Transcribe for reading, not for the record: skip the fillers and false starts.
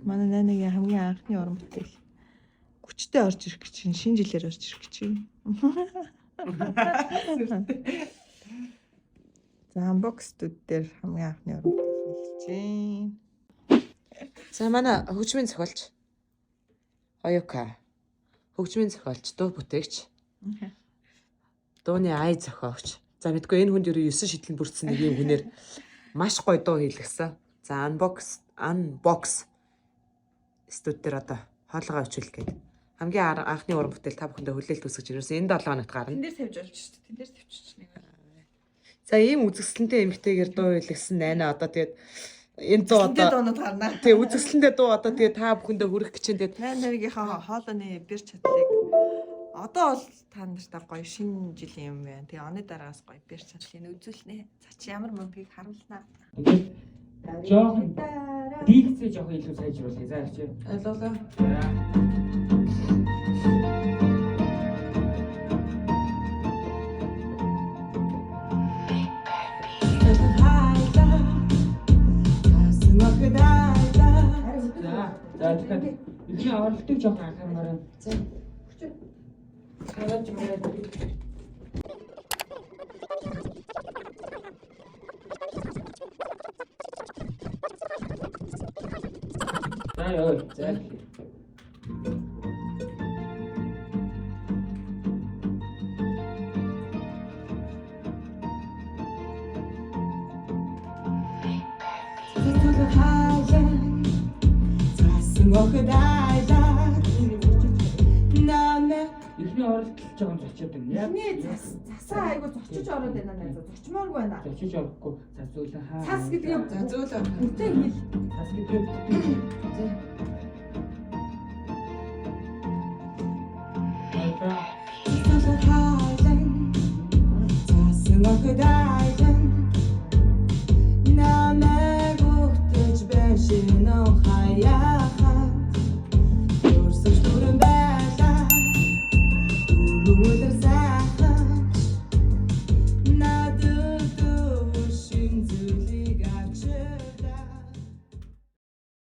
манай найнагийн хамгийн анхны уран бүтээл. Хүчтэй орж ирэх гэж чинь шинэ жилээр орж ирэх гэж чинь. За unbox-д дээр хамгийн анхны уран бүтээл хэлж чинь. За манай хөгжмийн зохиолч Оюка. Хөгжмийн зохиолч, дуу бүтээгч. Дууны ай зохиогч. За мэдгүй энэ хүнд ерөө 9 шидлэн бүрдсэн нэг юм хүнээр маш гоё дуу хийлгсэн. За unbox студ дээр одоо хоолойгоо өчүүлэх гээд хамгийн анхны уран бүтээл та бүхэндээ хүлээлт үүсгэж ирсэн. Энэ 7 хоногт гарна. Тэн дээр тавьж олж шүү дээ. Тэн дээр тавьчих чинь нэг. За ийм үзэсгэлэнтэй эмэгтэйгээр дуу хийлгсэн найна одоо тэгээд энэ дуу одоо дуунууд гарна. Тэгээ үзэсгэлэнтэй дуу одоо тэгээд та бүхэндээ хүрэх гэж чинь тэгээд найнагийнхаа хоолойны бэр чадлыг одоо бол та нартай гоё шинэ жилийн юм байна. Тэгээ оны дараагаас гоё бэр чадлыг үзүүлнэ. За чи ямар мөнгөийг харуулнаа. Жохон дикцээ жохон илүү сайжруулъя. За чи Ойлголоо. За тэгэхээр ихний оролтыг жохон анхаармаар. За. Хүчээ. Хараач мөрөө. За ёо. За. Ихний оролт жоохон зочиод байна. Эхний засаа айгу зочиж ороод байна найз. Зочмооргүй байна. Зочиж орохгүй. За зөөлөн хаа. Цас гэдэг юм. За зөөлөн. Үнтэй хэл. Цас гэдэг. Намайг өгтөж байна шинэ хаяа.